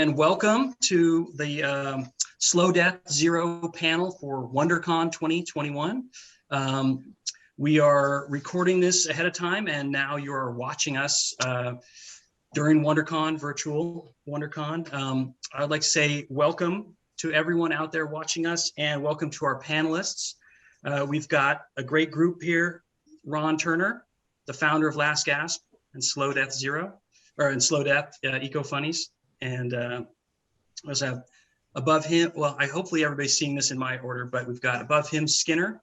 and welcome to the Slow Death Zero panel for WonderCon 2021. We are recording this ahead of time, and now you are watching us during WonderCon, virtual WonderCon. I'd like to say welcome to everyone out there watching us, and welcome to our panelists. We've got a great group here. Jon Turner, the founder of Last Gasp and Slow Death Zero, or in Slow Death Eco Funnies. And let's have above him, well, hopefully everybody's seeing this in my order, but we've got above him Skinner,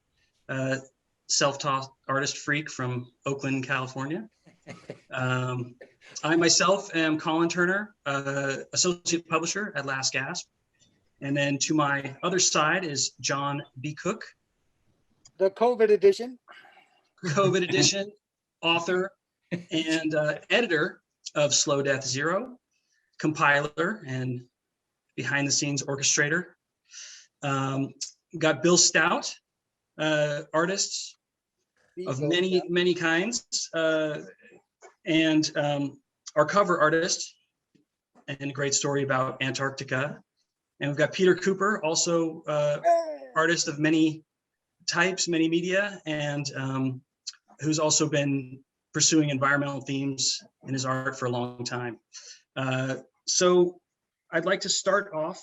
self-taught artist freak from Oakland, California. I myself am Colin Turner, associate publisher at Last Gasp. And then to my other side is Jon B. Cooke. The COVID edition. COVID edition, author and editor of Slow Death Zero, compiler and behind the scenes orchestrator. Got Bill Stout, artist of many kinds, and our cover artist, and a great story about Antarctica. And we've got Peter Kuper, also artist of many types, many media, and who's also been pursuing environmental themes in his art for a long time. So I'd like to start off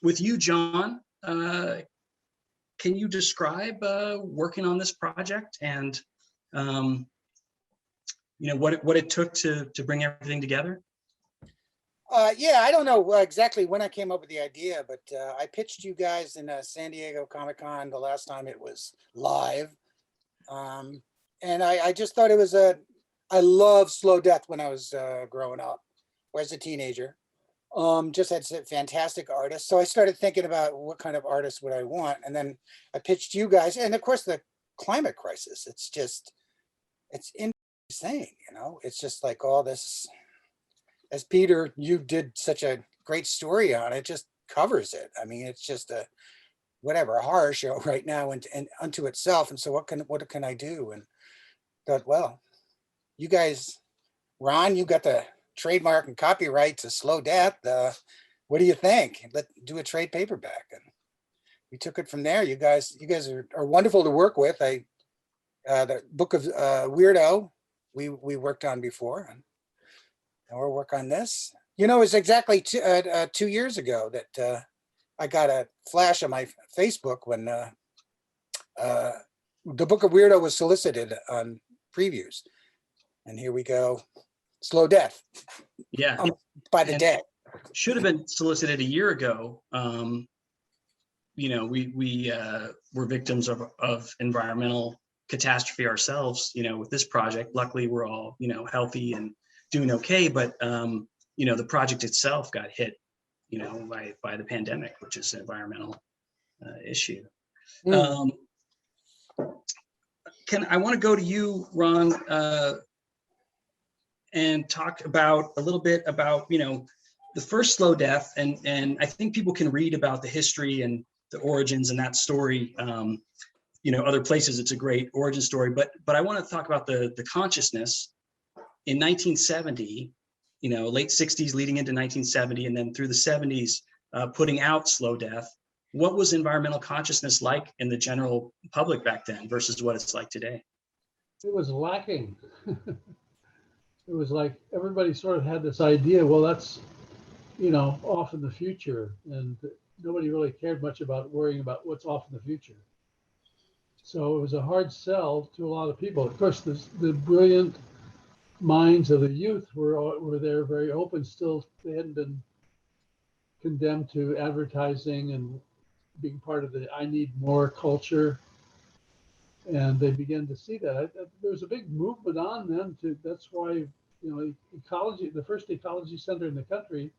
with you, Jon. Can you describe working on this project and what it took to bring everything together? Yeah, I don't know exactly when I came up with the idea, but I pitched you guys in San Diego Comic-Con the last time it was live. And I just thought it was I loved Slow Death when I was growing up, or as a teenager. Just had some fantastic artists. So I started thinking about what kind of artist would I want. And then I pitched you guys. And of course, the climate crisis, it's insane, it's just like all this, as Peter, you did such a great story on it, just covers it. I mean, it's just a horror show right now and unto itself. And so what can I do? And thought, well, you guys, Ron, you got the trademark and copyright to Slow Death. What do you think? Let's do a trade paperback. And we took it from there. You guys are wonderful to work with. The book of Weirdo, we worked on before, and we'll work on this. It was exactly 2 years ago that I got a flash on my Facebook when the book of Weirdo was solicited on previews, and here we go, Slow Death. Yeah, by the day. Should have been solicited a year ago. We were victims of environmental catastrophe ourselves. With this project, luckily we're all healthy and doing okay, but the project itself got hit by the pandemic, which is an environmental issue. I want to go to you, Ron, and talk about a little bit about the first Slow Death, and I think people can read about the history and the origins and that story. Other places it's a great origin story, but I want to talk about the consciousness in 1970. Late 60s leading into 1970, and then through the 70s, putting out Slow Death. What was environmental consciousness like in the general public back then versus what it's like today? It was lacking. It was like everybody sort of had this idea, well, that's, off in the future. And nobody really cared much about worrying about what's off in the future. So it was a hard sell to a lot of people. Of course, the brilliant minds of the youth were there, very open still. They hadn't been condemned to advertising and being part of the I need more culture, and they began to see that. There was a big movement on then that's why ecology, the first ecology center in the country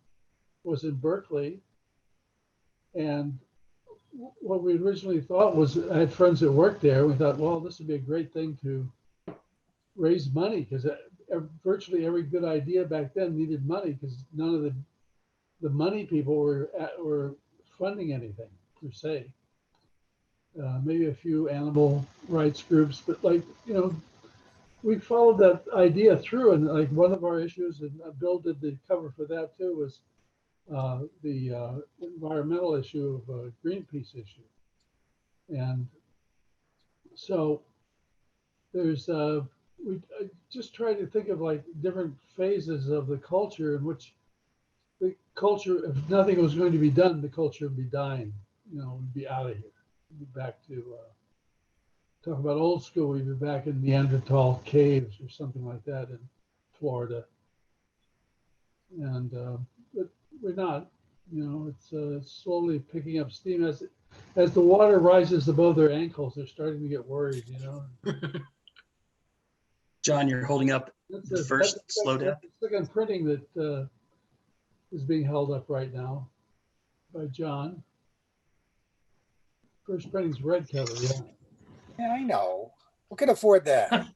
was in Berkeley, and what we originally thought was, I had friends that worked there, we thought, well, this would be a great thing to raise money, because virtually every good idea back then needed money, because none of the money people were funding anything per se. Maybe a few animal rights groups, but we followed that idea through, and like one of our issues, and Bill did the cover for that too, was the environmental issue of a Greenpeace issue. And so there's we just try to think of like different phases of the culture in which the culture, if nothing was going to be done, the culture would be dying, you know, we'd be out of here. We'd be back to talk about old school, we'd be back in Neanderthal caves or something like that in Florida. And but we're not, you know, it's slowly picking up steam as the water rises above their ankles. They're starting to get worried, you know. John, you're holding up That's the first slow death. second printing that is being held up right now by John. First printing's red cover, yeah. Yeah, I know. Who can afford that?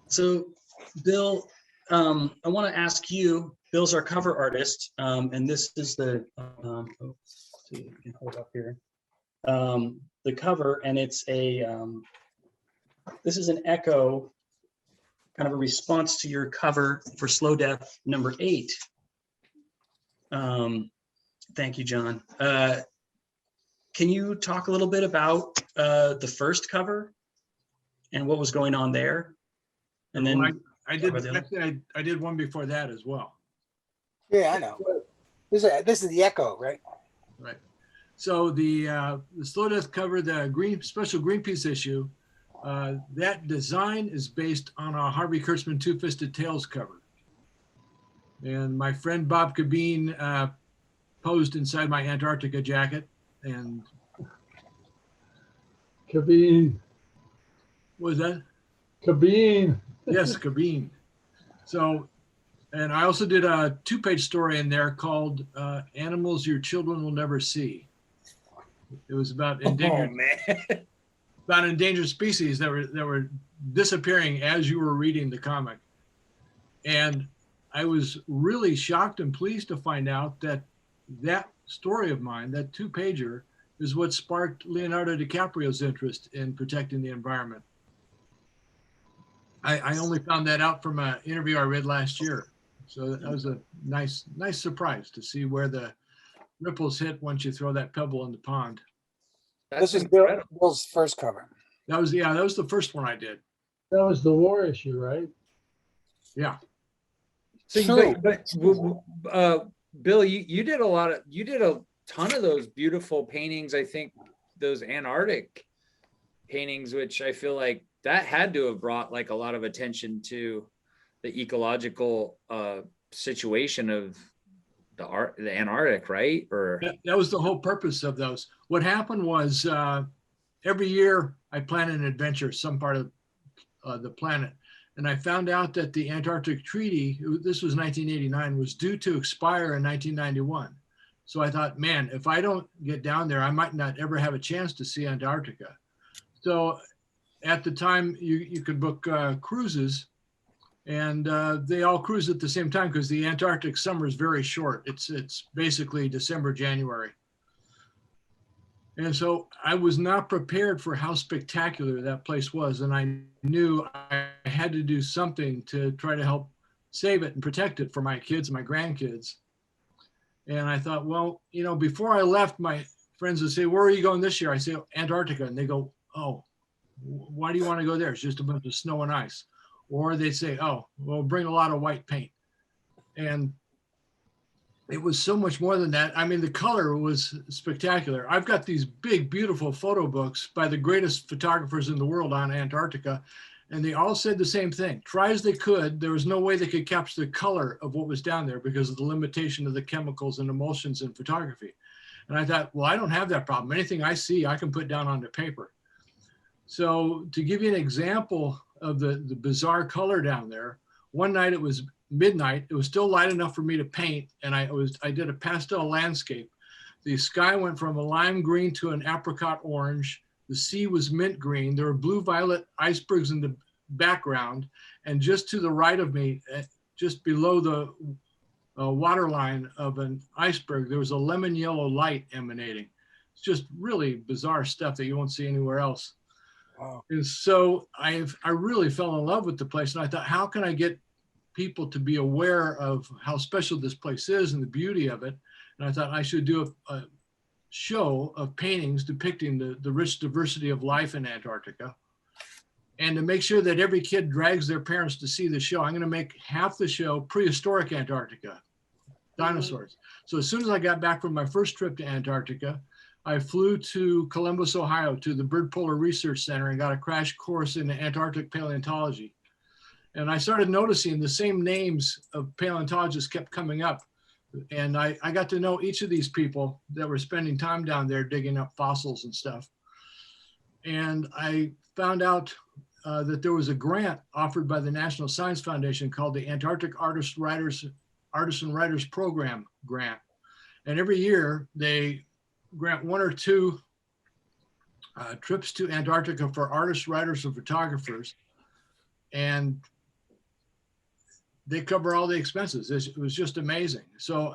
So, Bill, I want to ask you. Bill's our cover artist, and this is the. See if we can hold up here. The cover, and it's a. This is an echo, kind of a response to your cover for Slow Death number 8. Thank you, John. Can you talk a little bit about the first cover and what was going on there? And then well, I did one before that as well. Yeah, I know. This is the Echo, right? Right. So the Slow Death cover, the special Greenpeace issue, that design is based on a Harvey Kurtzman Two-Fisted Tales cover. And my friend Bob Corbin posed inside my Antarctica jacket. And Corbin. what was that? Corbin. Yes, Corbin. So, and I also did a 2-page story in there called Animals Your Children Will Never See. It was about endangered species that were disappearing as you were reading the comic. And I was really shocked and pleased to find out that that story of mine, that 2-pager, is what sparked Leonardo DiCaprio's interest in protecting the environment. I only found that out from an interview I read last year. So that was a nice surprise to see where the ripples hit once you throw that pebble in the pond. This is Bill's first cover. That was the first one I did. That was the war issue, right? Yeah. So, Bill, you did a ton of those beautiful paintings. I think those Antarctic paintings, which I feel like that had to have brought like a lot of attention to the ecological situation of the Antarctic, right? Or that was the whole purpose of those. What happened was every year I planned an adventure, some part of the planet. And I found out that the Antarctic Treaty, this was 1989, was due to expire in 1991. So I thought, man, if I don't get down there, I might not ever have a chance to see Antarctica. So at the time, you could book cruises, and they all cruise at the same time because the Antarctic summer is very short. It's basically December, January. And so I was not prepared for how spectacular that place was. And I knew I had to do something to try to help save it and protect it for my kids and my grandkids. And I thought, well, you know, before I left, my friends would say, where are you going this year? I say, Antarctica. And they go, oh, why do you want to go there? It's just a bunch of snow and ice. Or they say, oh, well, bring a lot of white paint. And it was so much more than that. I mean, the color was spectacular. I've got these big, beautiful photo books by the greatest photographers in the world on Antarctica. And they all said the same thing. Try as they could, there was no way they could capture the color of what was down there because of the limitation of the chemicals and emulsions in photography. And I thought, well, I don't have that problem. Anything I see, I can put down onto paper. So to give you an example of the bizarre color down there, one night it was midnight. It was still light enough for me to paint. And I did a pastel landscape. The sky went from a lime green to an apricot orange. The sea was mint green. There were blue-violet icebergs in the background. And just to the right of me, just below the waterline of an iceberg, there was a lemon yellow light emanating. It's just really bizarre stuff that you won't see anywhere else. Wow. And so I really fell in love with the place, and I thought, how can I get people to be aware of how special this place is and the beauty of it? And I thought I should do a show of paintings depicting the rich diversity of life in Antarctica. And to make sure that every kid drags their parents to see the show, I'm going to make half the show Prehistoric Antarctica, Dinosaurs. So as soon as I got back from my first trip to Antarctica, I flew to Columbus, Ohio, to the Bird Polar Research Center and got a crash course in Antarctic paleontology. And I started noticing the same names of paleontologists kept coming up. And I got to know each of these people that were spending time down there digging up fossils and stuff. And I found out that there was a grant offered by the National Science Foundation called the Antarctic Artists and Writers Program grant. And every year they grant 1 or 2 trips to Antarctica for artists, writers, and photographers. And they cover all the expenses. It was just amazing. So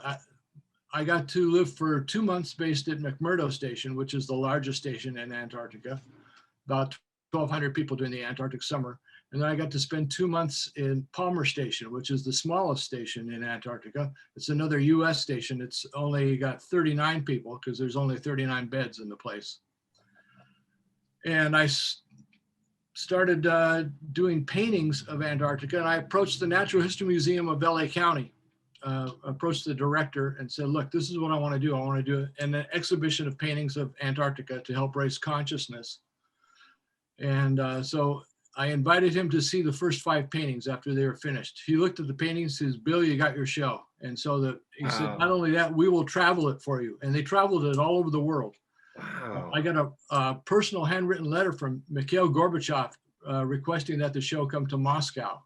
I got to live for 2 months based at McMurdo Station, which is the largest station in Antarctica, about 1,200 people during the Antarctic summer. And then I got to spend 2 months in Palmer Station, which is the smallest station in Antarctica. It's another US station. It's only got 39 people because there's only 39 beds in the place. And I started doing paintings of Antarctica, and I approached the Natural History Museum of LA County, approached the director and said, look, this is what I want to do. I want to do an exhibition of paintings of Antarctica to help raise consciousness. And so I invited him to see the first 5 paintings after they were finished. He looked at the paintings, says, Bill, you got your show. And so he said, not only that, we will travel it for you. And they traveled it all over the world. Wow. I got a personal handwritten letter from Mikhail Gorbachev requesting that the show come to Moscow.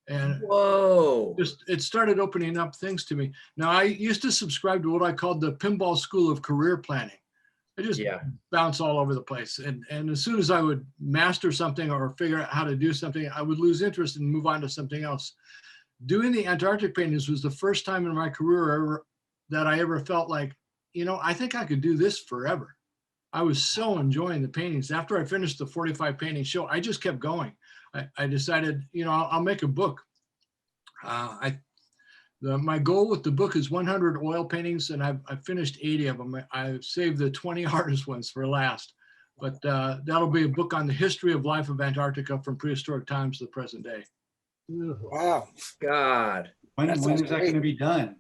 And Whoa. it started opening up things to me. Now, I used to subscribe to what I called the pinball school of career planning. I just bounce all over the place. And as soon as I would master something or figure out how to do something, I would lose interest and move on to something else. Doing the Antarctic paintings was the first time in my career that I ever felt like, you know, I think I could do this forever. I was so enjoying the paintings. After I finished the 45 painting show, I just kept going. I decided, you know, I'll make a book. My goal with the book is 100 oil paintings, and I've finished 80 of them. I've saved the 20 hardest ones for last. But that'll be a book on the history of life of Antarctica from prehistoric times to the present day. Beautiful. Wow. God. When is that great. going to be done?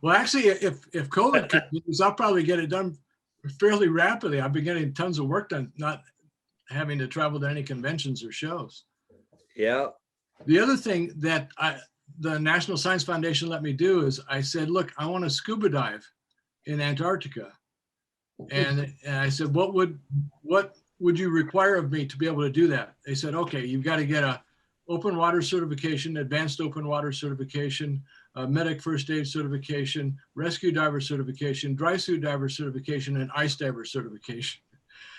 Well, actually, if COVID continues, I'll probably get it done fairly rapidly. I've been getting tons of work done, not having to travel to any conventions or shows. Yeah. The other thing that the National Science Foundation let me do is I said, look, I want to scuba dive in Antarctica. And I said, what would you require of me to be able to do that? They said, okay, you've got to get a open water certification, advanced open water certification, medic first aid certification, rescue diver certification, dry suit diver certification, and ice diver certification.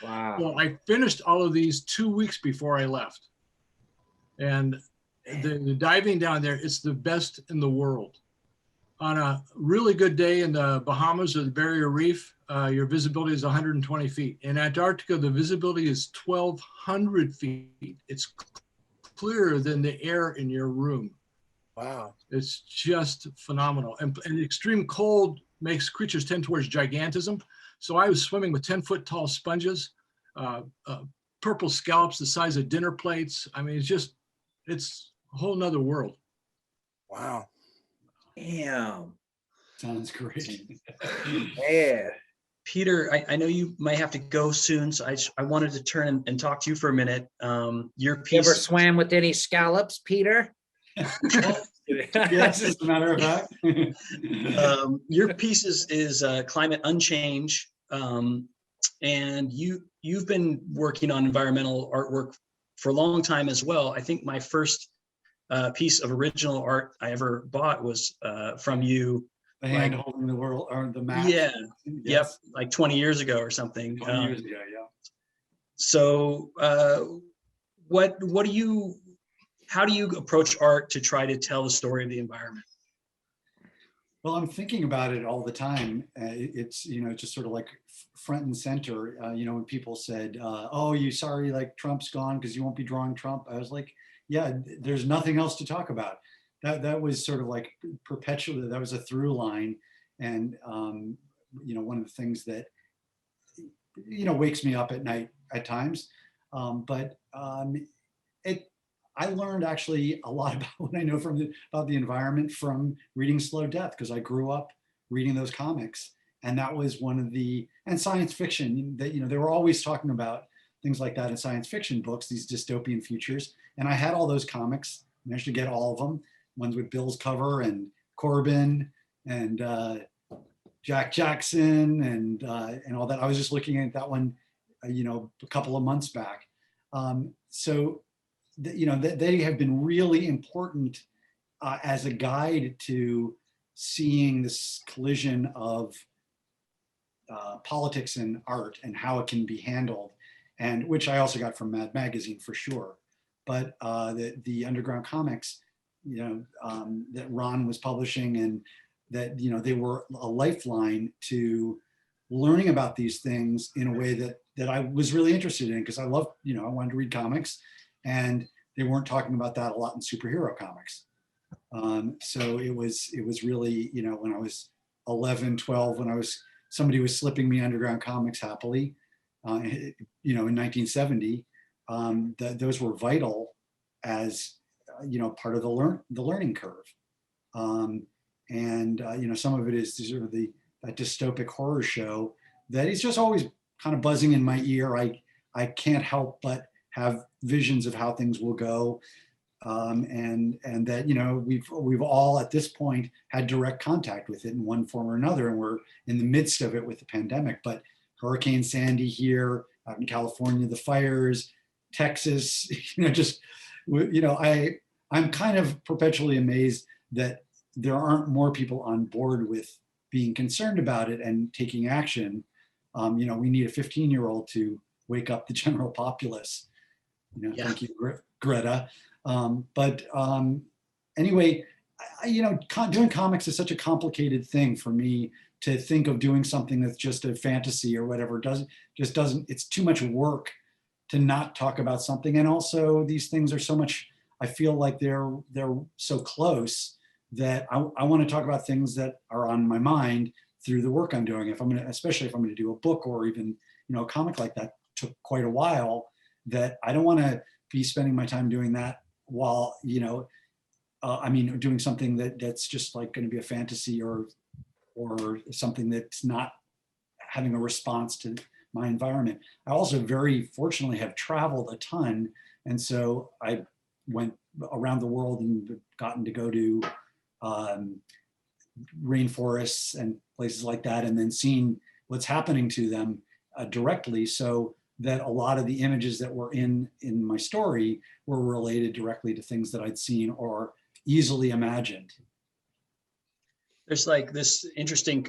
Wow. So I finished all of these 2 weeks before I left. And the diving down there, it's the best in the world. On a really good day in the Bahamas or the Barrier Reef, your visibility is 120 feet. In Antarctica, the visibility is 1,200 feet. It's clearer than the air in your room. Wow. It's just phenomenal. And extreme cold makes creatures tend towards gigantism. So I was swimming with 10-foot tall sponges, purple scallops the size of dinner plates. I mean, it's a whole nother world. Wow. Damn. Sounds great. Man. Peter, I know you might have to go soon, so I wanted to turn and talk to you for a minute. Your You ever piece, swam with any scallops, Peter? Yes, as a matter of fact. your piece is Climate Unchange, and you've been working on environmental artwork for a long time as well. I think my first piece of original art I ever bought was from you. The hand holding the world or the map. Yeah. Yes. Yep. Like 20 years ago or something. 20 years ago, yeah. So how do you approach art to try to tell the story of the environment? Well, I'm thinking about it all the time. It's, just sort of like front and center. When people said, "Oh, you sorry, like Trump's gone because you won't be drawing Trump." I was like, "Yeah, there's nothing else to talk about." That was sort of like perpetually. That was a through line, and one of the things that wakes me up at night at times. But I learned actually a lot about what I know about the environment from reading Slow Death, because I grew up reading those comics, and that was one of and science fiction that they were always talking about things like that in science fiction books, these dystopian futures. And I had all those comics, managed to get all of them, ones with Bill's cover and Corbin and Jack Jackson and all that. I was just looking at that one, a couple of months back. So they have been really important as a guide to seeing this collision of politics and art and how it can be handled, and which I also got from Mad Magazine for sure. But the underground comics, that Ron was publishing, and that they were a lifeline to learning about these things in a way that I was really interested in, because I loved, I wanted to read comics, and they weren't talking about that a lot in superhero comics. So it was really, when I was 11, 12, when somebody was slipping me underground comics happily, in 1970, those were vital as, part of the learning curve. Some of it is sort of that dystopic horror show that is just always kind of buzzing in my ear. I can't help but have visions of how things will go, and that we've all at this point had direct contact with it in one form or another, and we're in the midst of it with the pandemic. But Hurricane Sandy here out in California, the fires, Texas, I'm kind of perpetually amazed that there aren't more people on board with being concerned about it and taking action. We need a 15-year-old to wake up the general populace. Yeah. Thank you, Greta. Anyway, doing comics is such a complicated thing for me to think of doing something that's just a fantasy or whatever. It's too much work to not talk about something. And also these things are so much, I feel like they're so close that I want to talk about things that are on my mind through the work I'm doing. Especially if I'm going to do a book, or even, a comic like that took quite a while, that I don't want to be spending my time doing that while, doing something that's just like going to be a fantasy or something that's not having a response to my environment. I also very fortunately have traveled a ton. And so I went around the world and gotten to go to rainforests and places like that, and then seeing what's happening to them directly, so that a lot of the images that were in my story were related directly to things that I'd seen or easily imagined. There's like this interesting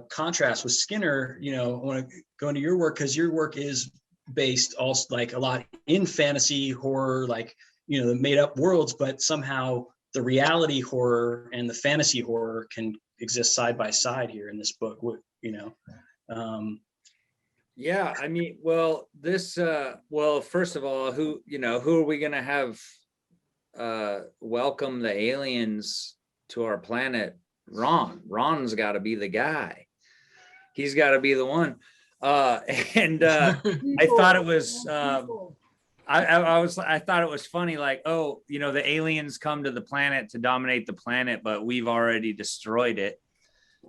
contrast with Skinner. I want to go into your work, because your work is based also like a lot in fantasy horror, like, the made up worlds, but somehow the reality horror and the fantasy horror can exist side by side here in this book. Yeah, first of all, who are we going to have welcome the aliens to our planet? Ron's got to be the guy. He's got to be the one. I thought it was I thought it was funny, like, the aliens come to the planet to dominate the planet, but we've already destroyed it.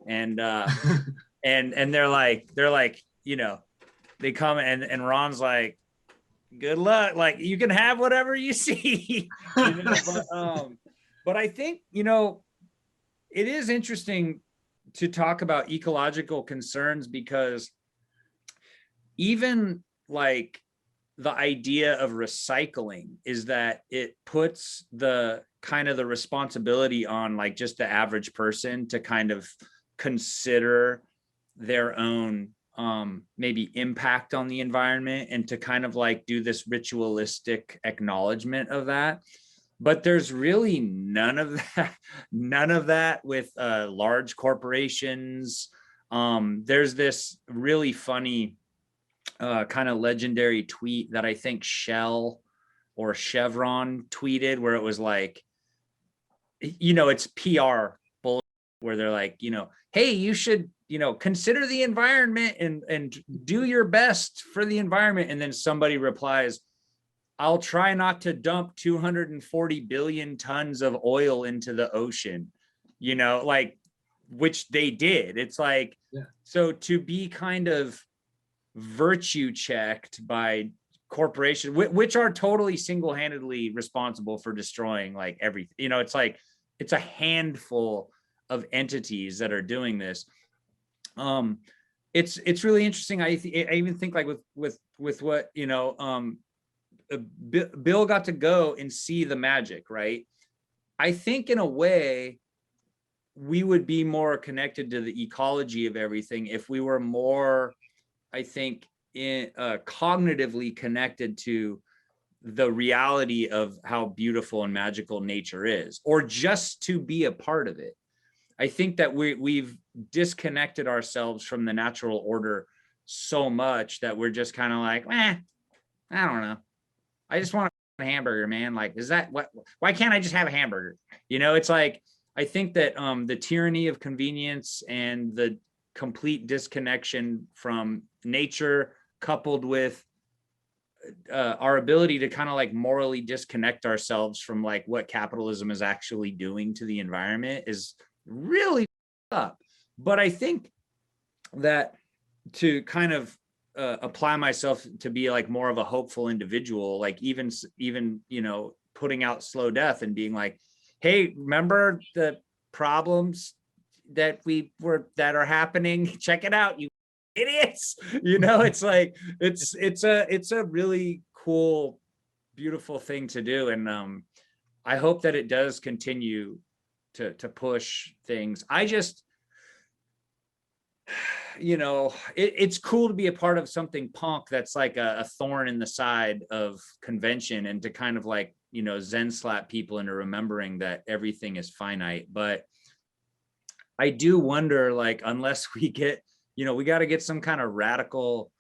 And they're like, they come and Ron's like, good luck. Like, you can have whatever you see. But I think, it is interesting to talk about ecological concerns, because even like the idea of recycling is that it puts the kind of the responsibility on like just the average person to kind of consider their own maybe impact on the environment, and to kind of like do this ritualistic acknowledgement of that. but there's really none of that with large corporations. There's this really funny kind of legendary tweet that I think Shell or Chevron tweeted, where it was like, it's PR bullshit, where they're like, hey, you should, consider the environment and do your best for the environment. And then somebody replies, I'll try not to dump 240 billion tons of oil into the ocean, like, which they did. It's like, yeah. So to be kind of virtue checked by corporations, which are totally single-handedly responsible for destroying like everything, it's like, it's a handful of entities that are doing this. It's really interesting. I even think like with what, Bill got to go and see the magic, right? I think in a way, we would be more connected to the ecology of everything if we were more, I think, cognitively connected to the reality of how beautiful and magical nature is, or just to be a part of it. I think that we've disconnected ourselves from the natural order so much that we're just kind of like, I don't know. I just want a hamburger, man. Like, is that what? Why can't I just have a hamburger? It's like, I think that the tyranny of convenience and the complete disconnection from nature, coupled with our ability to kind of like morally disconnect ourselves from like what capitalism is actually doing to the environment, is really up. But I think that to kind of apply myself to be like more of a hopeful individual, like even putting out Slow Death and being like, hey, remember the problems that are happening? Check it out, you idiots. It's like, it's a really cool, beautiful thing to do. And I hope that it does continue to push things. I just, it's cool to be a part of something punk that's like a thorn in the side of convention, and to kind of like, Zen slap people into remembering that everything is finite. But I do wonder, like, unless we get, we got to get some kind of radical,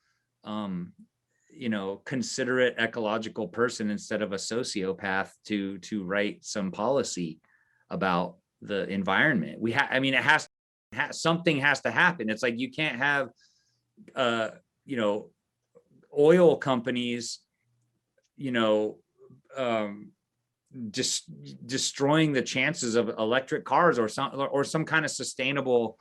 considerate ecological person instead of a sociopath to write some policy about the environment. Something has to happen. It's like, you can't have, oil companies, just destroying the chances of electric cars or some kind of sustainable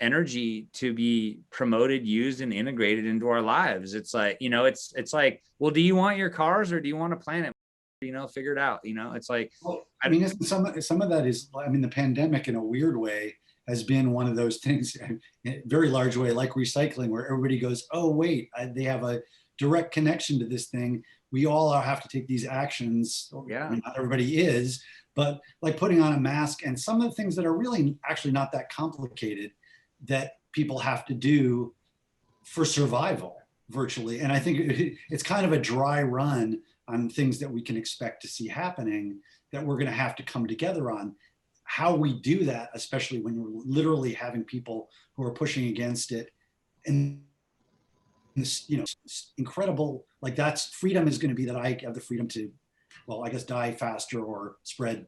energy to be promoted, used, and integrated into our lives. It's like, it's like, well, do you want your cars or do you want a planet? Figure it out. It's like, well, I mean, some of that is, the pandemic in a weird way has been one of those things, in a very large way, like recycling, where everybody goes, oh, wait, they have a direct connection to this thing. We all have to take these actions. Yeah. Not everybody is, but like putting on a mask and some of the things that are really actually not that complicated that people have to do for survival virtually. And I think it's kind of a dry run on things that we can expect to see happening that we're going to have to come together on. How we do that, especially when you're literally having people who are pushing against it, and this, incredible, like, that's freedom is going to be that I have the freedom to, well, I guess, die faster or spread,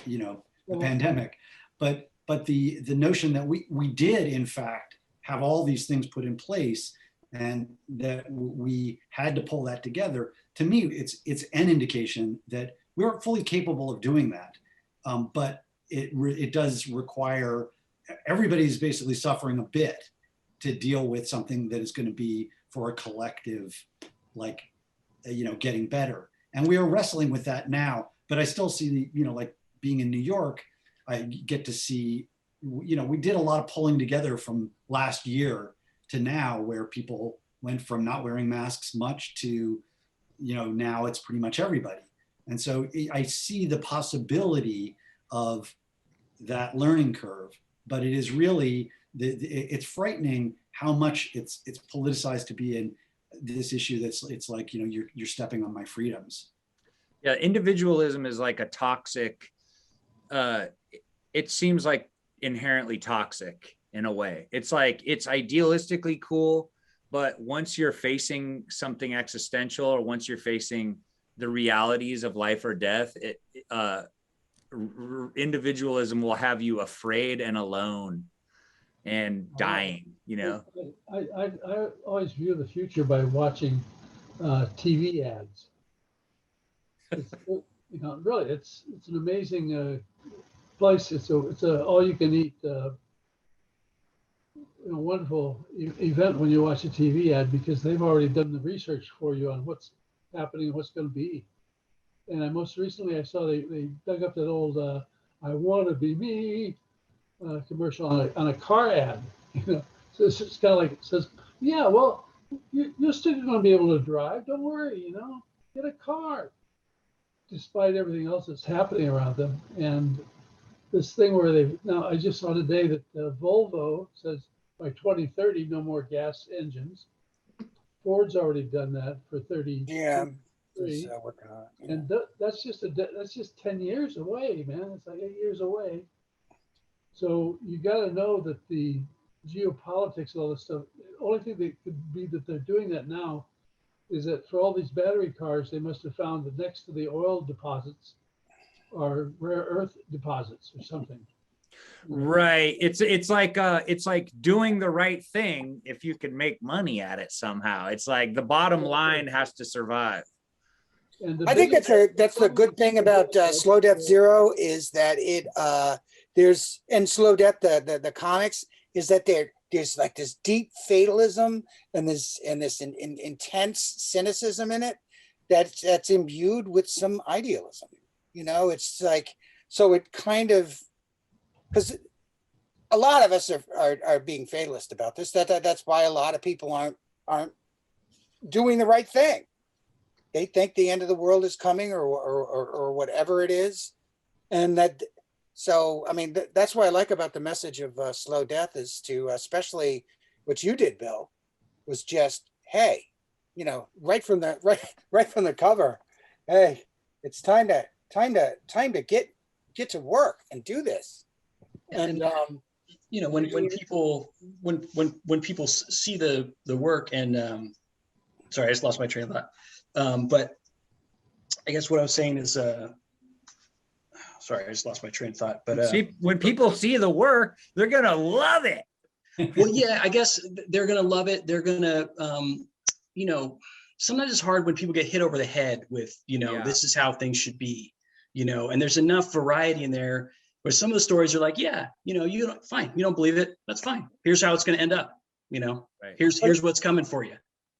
the pandemic. But the notion that we did, in fact, have all these things put in place, and that we had to pull that together, to me, it's an indication that we're fully capable of doing that. But it does require, everybody's basically suffering a bit to deal with something that is going to be for a collective, like, getting better. And we are wrestling with that now, but I still see, like being in New York, I get to see, we did a lot of pulling together from last year to now, where people went from not wearing masks much to, now it's pretty much everybody. And so I see the possibility of that learning curve, but it is really, it's frightening how much it's politicized to be in this issue. It's like, you're stepping on my freedoms. Yeah, individualism is like a toxic, it seems like inherently toxic in a way. It's like, it's idealistically cool, but once you're facing something existential, or once you're facing the realities of life or death, individualism will have you afraid and alone and dying, you know? I always view the future by watching TV ads. You know, really, it's an amazing place. It's a all you can eat, wonderful event when you watch a TV ad, because they've already done the research for you on what's happening and what's going to be. And most recently I saw they dug up that old "I Want to Be Me" commercial on a car ad. You know, so it's kind of like, it says, yeah, well, you're still going to be able to drive. Don't worry, you know, get a car, despite everything else that's happening around them. And this thing where now I just saw today that Volvo says by 2030, no more gas engines. Ford's already done that for 30. Yeah. Working on it, and that's just 10 years away, man. It's like 8 years away. So you got to know that the geopolitics and all this stuff, the only thing that could be that they're doing that now is that for all these battery cars, they must have found that next to the oil deposits are rare earth deposits or something. Right. It's like doing the right thing if you can make money at it somehow. It's like the bottom line has to survive. I think that's the good thing about Slow Death Zero is that it there's in Slow Death the comics is that there's like this deep fatalism and this intense cynicism in it that's imbued with some idealism. You know, it's like, so it kind of, because a lot of us are being fatalist about this. That's why a lot of people aren't doing the right thing. They think the end of the world is coming or whatever it is. And so, I mean, that's what I like about the message of Slow Death is to, especially what you did, Bill, was just, hey, you know, right from the cover, hey, it's time to get to work and do this. And you know, when people see the work and sorry, I just lost my train of thought. But I guess what I was saying is, sorry, I just lost my train of thought. But when people see the work, they're gonna love it. Well, yeah, I guess they're gonna love it. They're gonna, you know, sometimes it's hard when people get hit over the head with, you know, this is how things should be, you know, and there's enough variety in there where some of the stories are like, yeah, you know, fine, you don't believe it, that's fine. Here's how it's gonna end up, you know, right. Here's what's coming for you.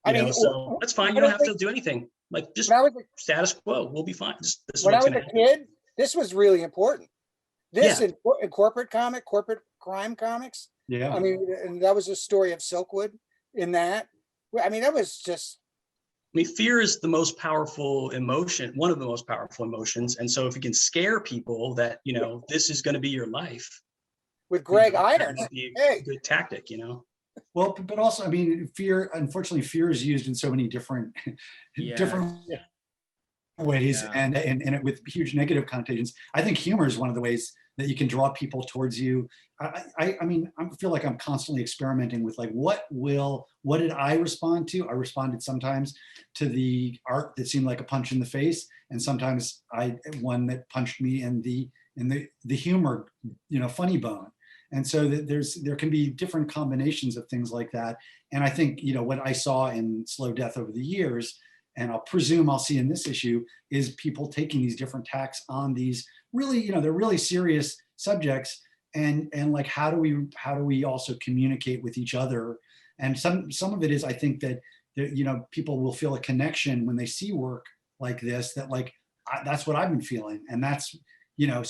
I mean, so that's fine. You don't have to do anything. Like just status quo. We'll be fine. When I was a kid, this was really important. This in corporate crime comics. Yeah. I mean, and that was a story of Silkwood in that. I mean, that was just. I mean, fear is the most powerful emotion, one of the most powerful emotions. And so if you can scare people that, you know, this is going to be your life. With Greg Irons. Hey. A good tactic, you know. Well, but also, I mean, unfortunately, fear is used in so many different ways and it with huge negative connotations. I think humor is one of the ways that you can draw people towards you. I mean, I feel like I'm constantly experimenting with like, what did I respond to? I responded sometimes to the art that seemed like a punch in the face. And sometimes one that punched me in the humor, you know, funny bone. And so there can be different combinations of things like that. And I think, you know, what I saw in Slow Death over the years, and I'll presume I'll see in this issue, is people taking these different tacks on these really, you know, they're really serious subjects. And like, how do we also communicate with each other? And some of it is, I think that, you know, people will feel a connection when they see work like this, that like, that's what I've been feeling. And that's, you know,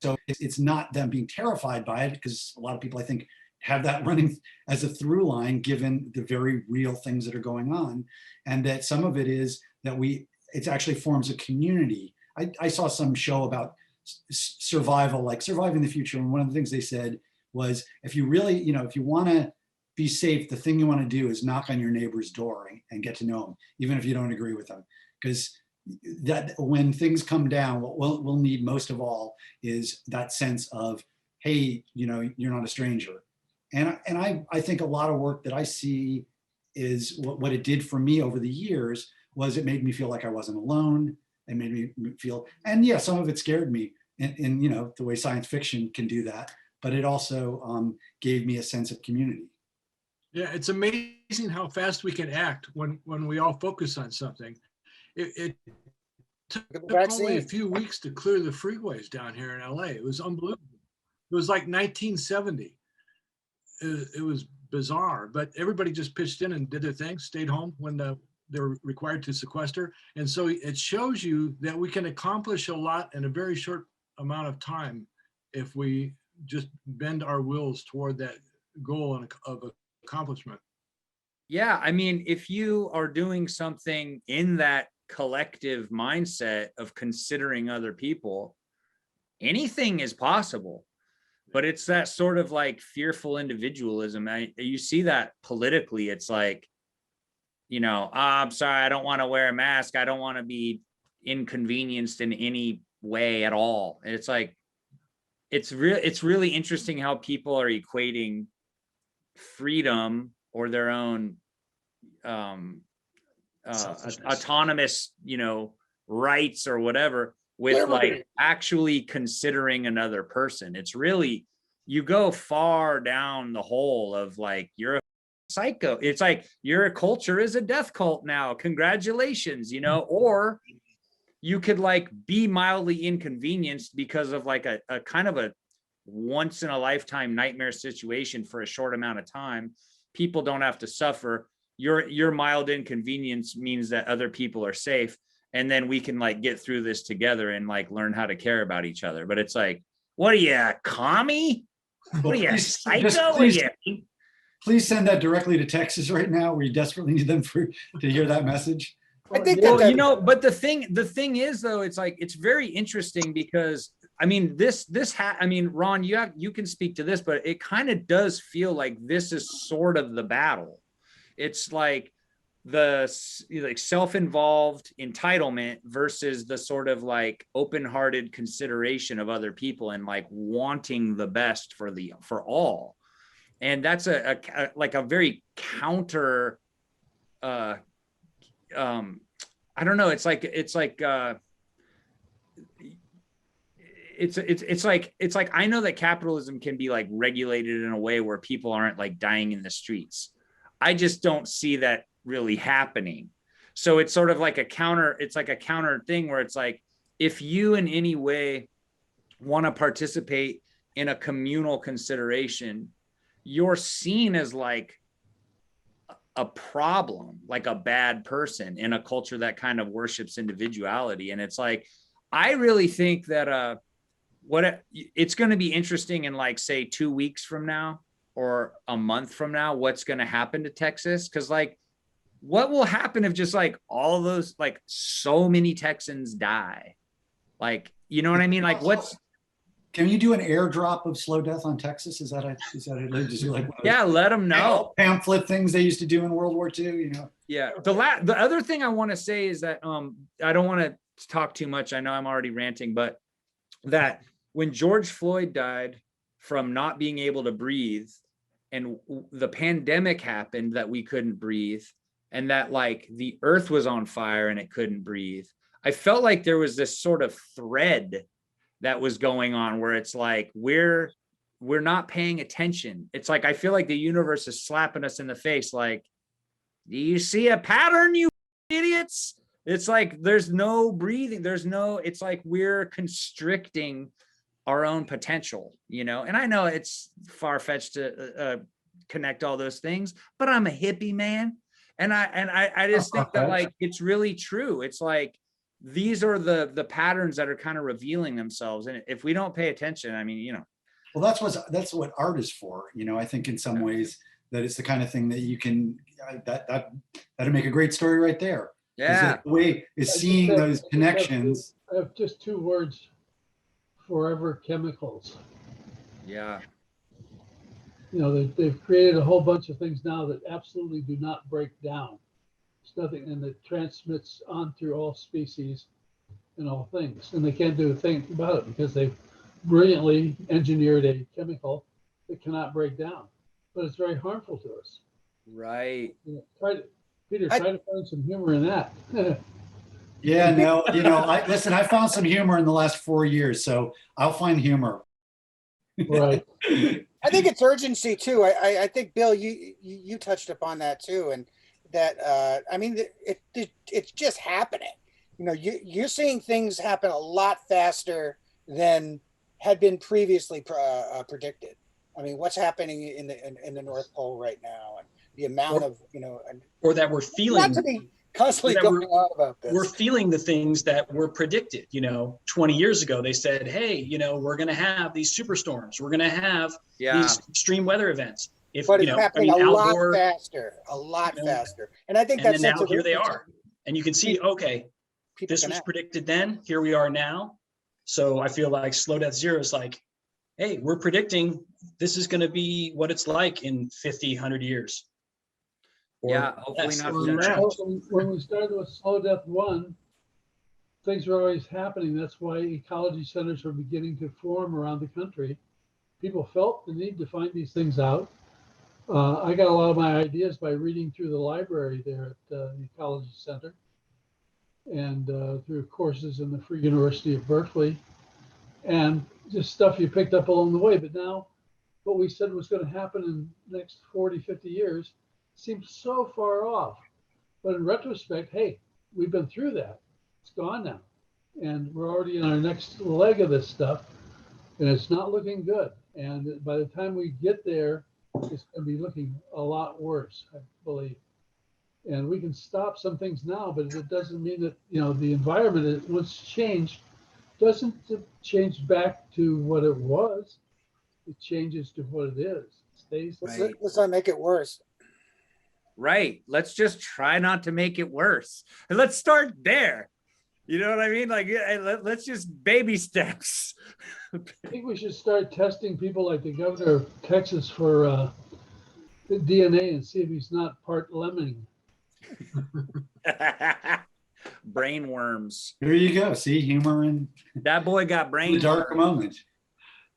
so it's not them being terrified by it, because a lot of people, I think, have that running as a through line, given the very real things that are going on. And that some of it is that it actually forms a community. I saw some show about survival, like surviving the future. And one of the things they said was, if you really, you know, if you want to be safe, the thing you want to do is knock on your neighbor's door and get to know them, even if you don't agree with them. Because that when things come down, what we'll need most of all is that sense of, hey, you know, you're not a stranger. And I think a lot of work that I see is what it did for me over the years was it made me feel like I wasn't alone. It made me feel, and yeah, some of it scared me in you know, the way science fiction can do that, but it also gave me a sense of community. Yeah, it's amazing how fast we can act when we all focus on something. It took only a few weeks to clear the freeways down here in LA. It was unbelievable. It was like 1970. It was bizarre, but everybody just pitched in and did their thing, stayed home when they're required to sequester. And so it shows you that we can accomplish a lot in a very short amount of time if we just bend our wills toward that goal of accomplishment. Yeah, I mean, if you are doing something in that collective mindset of considering other people, anything is possible. But it's that sort of like fearful individualism. You see that politically. It's like, you know, I'm sorry, I don't want to wear a mask. I don't want to be inconvenienced in any way at all. And it's like, it's really interesting how people are equating freedom or their own autonomous, you know, rights or whatever with like actually considering another person. It's really, you go far down the hole of like, you're a psycho. It's like your culture is a death cult now. Congratulations, you know, or you could like be mildly inconvenienced because of like a kind of a once in a lifetime nightmare situation for a short amount of time. People don't have to suffer. Your mild inconvenience means that other people are safe. And then we can like get through this together and like learn how to care about each other. But it's like, what are you, a commie? What are you, psycho? Please send that directly to Texas right now. We desperately need them to hear that message. I think well, you know, but the thing is though, it's like, it's very interesting because I mean, I mean, Ron, you can speak to this, but it kind of does feel like this is sort of the battle. It's like the like self-involved entitlement versus the sort of like open-hearted consideration of other people and like wanting the best for all. And that's a like a very counter I don't know, it's like I know that capitalism can be like regulated in a way where people aren't like dying in the streets. I just don't see that really happening. So it's sort of like a counter thing where it's like, if you in any way want to participate in a communal consideration, you're seen as like a problem, like a bad person in a culture that kind of worships individuality. And it's like, I really think that it's going to be interesting in like, say 2 weeks from now or a month from now, what's going to happen to Texas. Cause like, what will happen if just like all those, like so many Texans die? Like, you know what I mean? Like can you do an airdrop of slow death on Texas? Is that like yeah, let them know. Pamphlet things they used to do in World War II, you know? Yeah. The other thing I want to say is that I don't want to talk too much. I know I'm already ranting, but that when George Floyd died from not being able to breathe and the pandemic happened that we couldn't breathe and that like the earth was on fire and it couldn't breathe, I felt like there was this sort of thread that was going on where it's like, we're not paying attention. It's like, I feel like the universe is slapping us in the face. Like, do you see a pattern, you idiots? It's like, there's no breathing. It's like we're constricting our own potential, you know? And I know it's far-fetched to connect all those things, but I'm a hippie, man. And I just think that like, it's really true. It's like, these are the patterns that are kind of revealing themselves. And if we don't pay attention, I mean, you know. Well, that's what art is for. You know, I think in some ways that it's the kind of thing that you can, that'd make a great story right there. Yeah. The way is seeing those connections. I have just 2 words: forever chemicals. Yeah. You know, they've created a whole bunch of things now that absolutely do not break down. It's nothing, and it transmits on through all species and all things. And they can't do a thing about it because they've brilliantly engineered a chemical that cannot break down, but it's very harmful to us. Right. Peter, try to find some humor in that. Yeah, no, listen, I found some humor in the last 4 years, so I'll find humor. Right. I think it's urgency too. I think, Bill, you touched upon that too, and that I mean, it's just happening. You're seeing things happen a lot faster than had been previously predicted. I mean, what's happening in the North Pole right now, and the amount of or that we're feeling. Not to be constantly going on about this. We're feeling the things that were predicted. 20 years ago, they said, hey, we're going to have these superstorms. We're going to have these extreme weather events. But it's happening a lot faster. And I think that's now here they are. And you can see, okay, this was predicted then. Here we are now. So I feel like Slow Death Zero is like, hey, we're predicting this is going to be what it's like in 50, 100 years. Hopefully not. When we started with Slow Death 1, things were always happening. That's why ecology centers were beginning to form around the country. People felt the need to find these things out. I got a lot of my ideas by reading through the library there at the Ecology Center and through courses in the Free University of Berkeley and just stuff you picked up along the way. But now what we said was going to happen in the next 40, 50 years seems so far off. But in retrospect, hey, we've been through that. It's gone now. And we're already in our next leg of this stuff. And it's not looking good. And by the time we get there, it's going to be looking a lot worse, I believe. And we can stop some things now, but it doesn't mean that, the environment, once changed, doesn't change back to what it was. It changes to what it is. It stays. Let's not make it worse. Right. Let's just try not to make it worse. And let's start there. You know what I mean? Like, let's just baby steps. I think we should start testing people like the governor of Texas for the DNA and see if he's not part lemming. Brain worms. Here you go. See, humor in that boy got brain dark moment.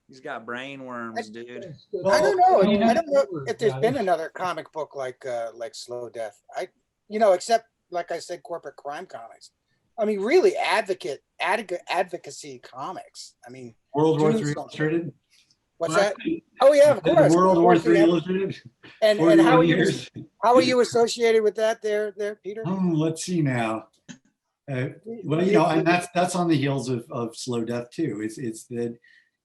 He's got brain worms, dude. I don't know. I don't know if there's been another comic book like Slow Death. Except like I said, corporate crime comics. I mean, really advocacy comics. I mean, World War III Illustrated. What's that? Oh yeah, of course. World War III Illustrated. And how are you associated with that there, Peter? Let's see now. And that's on the heels of Slow Death too. It's that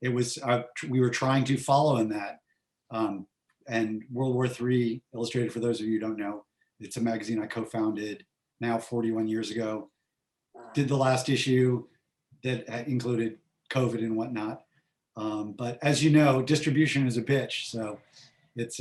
it was we were trying to follow in that. And World War III Illustrated, for those of you who don't know, it's a magazine I co-founded now 41 years ago. Did the last issue that included COVID and whatnot. But as you know, distribution is a bitch. So it's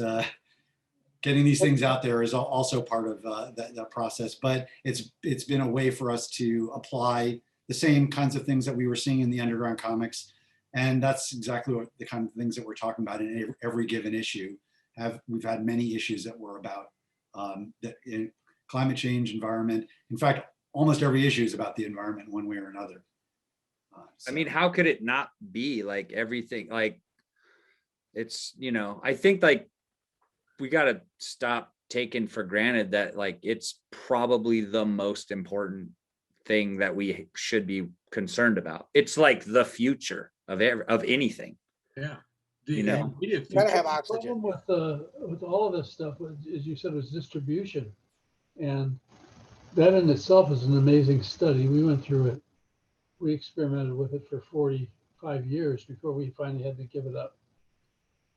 getting these things out there is also part of that process. But it's been a way for us to apply the same kinds of things that we were seeing in the underground comics. And that's exactly what the kind of things that we're talking about in every given issue. We've had many issues that were about climate change, environment. In fact, almost every issue is about the environment one way or another. I mean, how could it not be like everything? Like it's, I think like we got to stop taking for granted that like it's probably the most important thing that we should be concerned about. It's like the future of anything. Yeah. Gotta have oxygen. The problem with all of this stuff, as you said, was distribution. And that in itself is an amazing study. We went through it. We experimented with it for 45 years before we finally had to give it up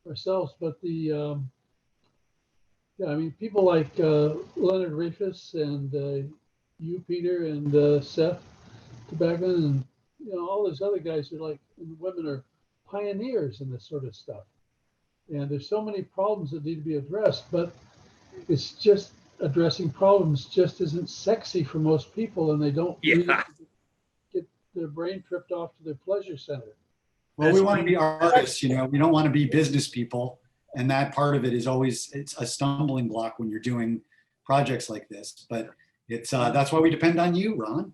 ourselves. But people like Leonard Rufus and you, Peter, and Seth Tobacco, and all those other guys are like, and women are pioneers in this sort of stuff. And there's so many problems that need to be addressed, but it's just addressing problems just isn't sexy for most people, and they don't really get their brain tripped off to their pleasure center. Well, we want to be artists, we don't want to be business people. And that part of it is always, it's a stumbling block when you're doing projects like this. But It's that's why we depend on you, Ron.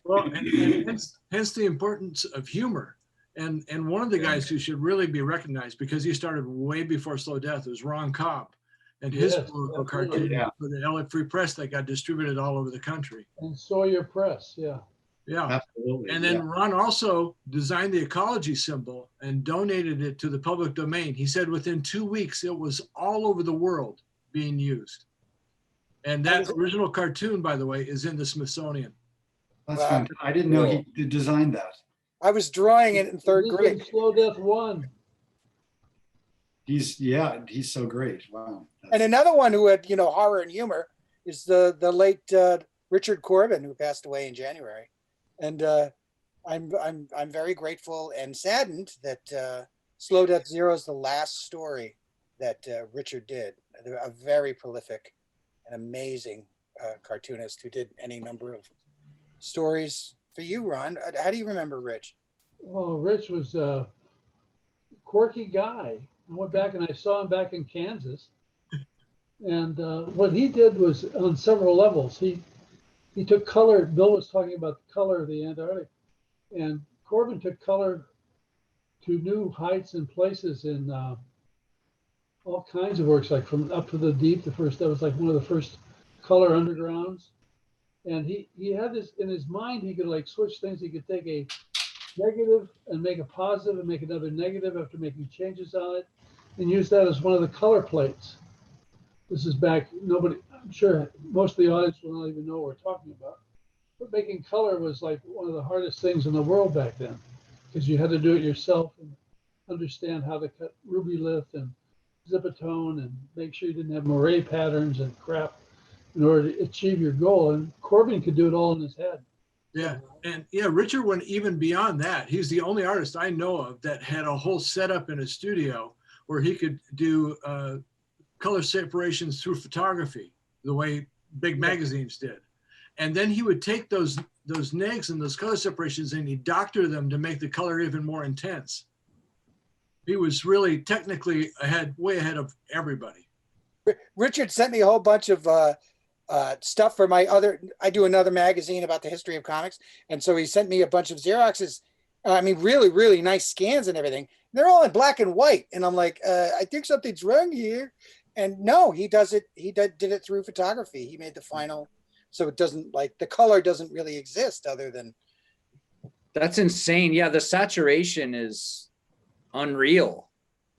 Well, and hence the importance of humor. And one of the guys who should really be recognized, because he started way before Slow Death, was Ron Cobb, and his political cartoon for the LA Free Press that got distributed all over the country. And Sawyer Press, yeah. Yeah, Absolutely. and then Ron also designed the ecology symbol and donated it to the public domain. He said within 2 weeks it was all over the world being used. And that original cartoon, by the way, is in the Smithsonian. That's fantastic. I didn't know he designed that. I was drawing it in third grade. Slow Death 1. He's so great. Wow. And another one who had, horror and humor is the late Richard Corbin, who passed away in January. And I'm very grateful and saddened that Slow Death Zero is the last story that Richard did. A very prolific and amazing cartoonist who did any number of stories. For you, Ron, how do you remember Rich? Oh, Rich was a quirky guy. I went back and I saw him back in Kansas. And what he did was on several levels. He took color. Bill was talking about the color of the Antarctic. And Corbin took color to new heights and places in all kinds of works, like from Up to the Deep. That was like one of the first color undergrounds. And he had this in his mind. He could like switch things. He could take a negative and make a positive and make another negative after making changes on it, and use that as one of the color plates. This is back, I'm sure most of the audience will not even know what we're talking about. But making color was like one of the hardest things in the world back then, because you had to do it yourself and understand how to cut ruby lith and zipatone and make sure you didn't have moire patterns and crap in order to achieve your goal. And Corbin could do it all in his head. Yeah, and Richard went even beyond that. He's the only artist I know of that had a whole setup in his studio where he could do color separations through photography, the way big magazines did. And then he would take those negs and those color separations and he'd doctor them to make the color even more intense. He was really technically way ahead of everybody. Richard sent me a whole bunch of stuff for I do another magazine about the history of comics. And so he sent me a bunch of Xeroxes. I mean, really, really nice scans and everything. They're all in black and white. And I'm like, I think something's wrong here. And no, he does it. He did it through photography. He made the final. So it doesn't the color doesn't really exist other than. That's insane. Yeah. The saturation is unreal.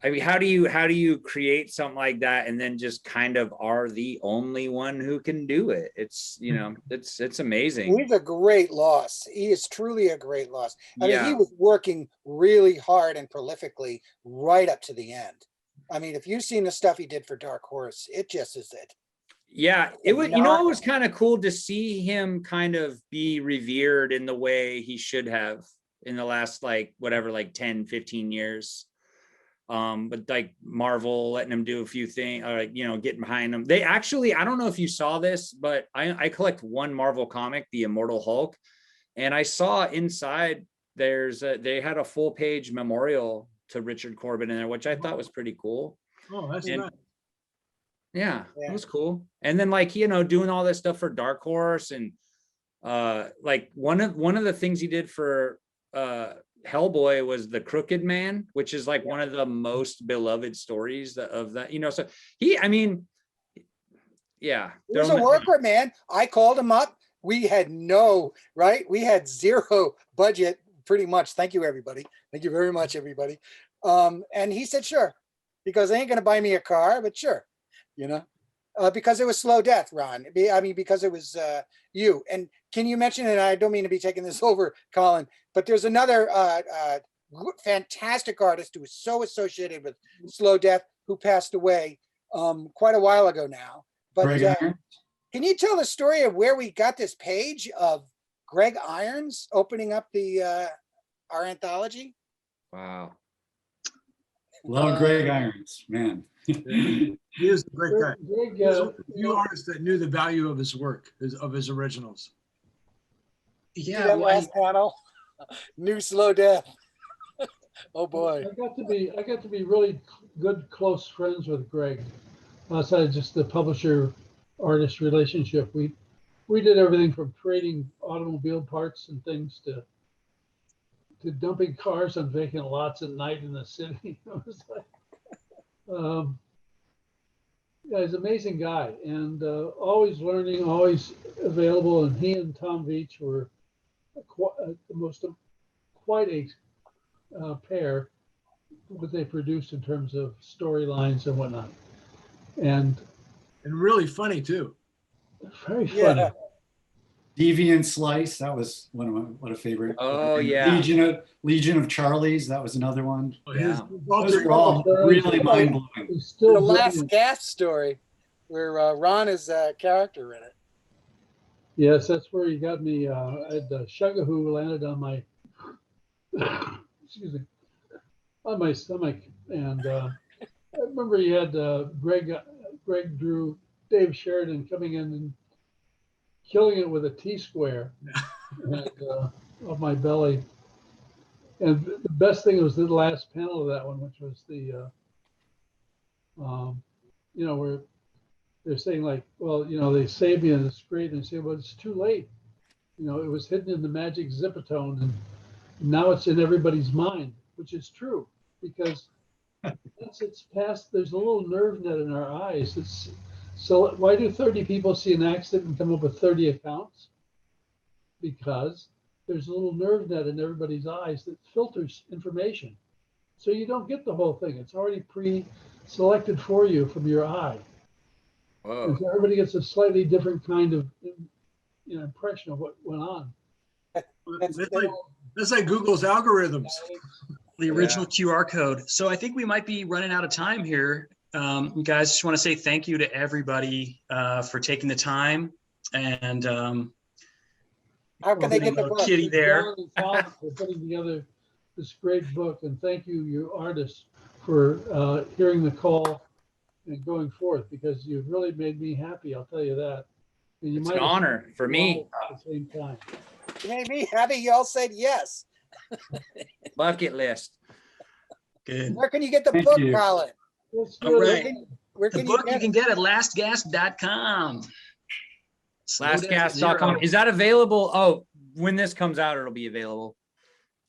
I mean, how do you create something like that and then just kind of are the only one who can do it? It's, it's amazing. He's a great loss. He is truly a great loss. I mean, he was working really hard and prolifically right up to the end. I mean, if you've seen the stuff he did for Dark Horse, it just is it. Yeah, it was, it was kind of cool to see him kind of be revered in the way he should have in the last 10, 15 years. But like Marvel letting him do a few things, getting behind them. They actually, I don't know if you saw this, but I collect one Marvel comic, The Immortal Hulk, and I saw inside they had a full page memorial to Richard Corbin in there, which I thought was pretty cool. Oh, that's nice. Yeah, it was cool. And then doing all this stuff for Dark Horse and one of the things he did for Hellboy was The Crooked Man, which is one of the most beloved stories of that, so he was a worker, man. I called him up. We had we had zero budget pretty much. Thank you, everybody. Thank you very much, everybody. And he said, sure, because they ain't going to buy me a car, but sure, because it was Slow Death, Ron. I mean, because it was you. And can you mention, and I don't mean to be taking this over, Colin, but there's another fantastic artist who is so associated with Slow Death who passed away quite a while ago now. But can you tell the story of where we got this page of Greg Irons opening up our anthology? Wow. Love Greg Irons, man. He is a great guy. He was one of the few artists that knew the value of his work, of his originals. Yeah, that last panel, new Slow Death. Oh boy! I got to be really good, close friends with Greg. Outside of just the publisher-artist relationship, we we did everything from trading automobile parts and things to dumping cars on vacant lots at night in the city. It was like, yeah, he's an amazing guy, and always learning, always available. And he and Tom Veach were quite a pair, what they produced in terms of storylines and whatnot, and really funny too. very funny. Yeah. Deviant Slice, that was one of favorite. Oh, yeah. Legion of Charlies, that was another one. Oh, Yeah. Those are all really mind blowing. He's still The Last brilliant. Gasp story, where Ron is a character in it. Yes, that's where he got me. I had Shugahoo landed on my excuse me, on my stomach, and I remember he had Greg drew Dave Sheridan coming in and killing it with a T-square and, of my belly. And the best thing was the last panel of that one, which was the, where they're saying like, well, they saved me and it's great. And they say, well, it's too late. It was hidden in the magic zipatone and now it's in everybody's mind, which is true because once it's past, there's a little nerve net in our eyes. So why do 30 people see an accident and come up with 30 accounts? Because there's a little nerve net in everybody's eyes that filters information. So you don't get the whole thing. It's already pre-selected for you from your eye. Whoa. And so everybody gets a slightly different kind of impression of what went on. That's like Google's algorithms. The original QR code. So I think we might be running out of time here. You guys, just want to say thank you to everybody for taking the time. And How can they get the book? Kitty there. Jon and Colin for putting together this great book, and thank you artists, for hearing the call and going forth, because you've really made me happy. I'll tell you that. And you It's an honor for me. at the same time. You made me happy. You all said yes. Bucket list. Good. Where can you get the Thank book, you. Colin? Let's All do right. it. Where The can book you you get can it? get at lastgasp.com. Lastgasp.com. Is that available? Oh, when this comes out, it'll be available.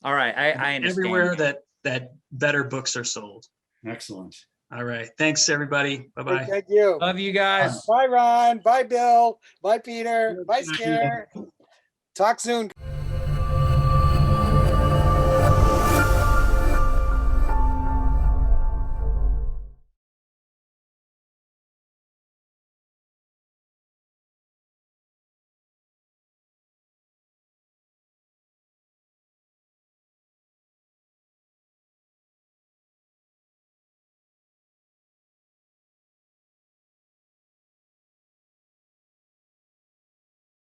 All right. I understand. Everywhere that better books are sold. Excellent. All right. Thanks, everybody. Bye-bye. Thank you. Love you guys. Bye, Ron. Bye, Bill. Bye, Peter. Bye, Skinner. Talk soon.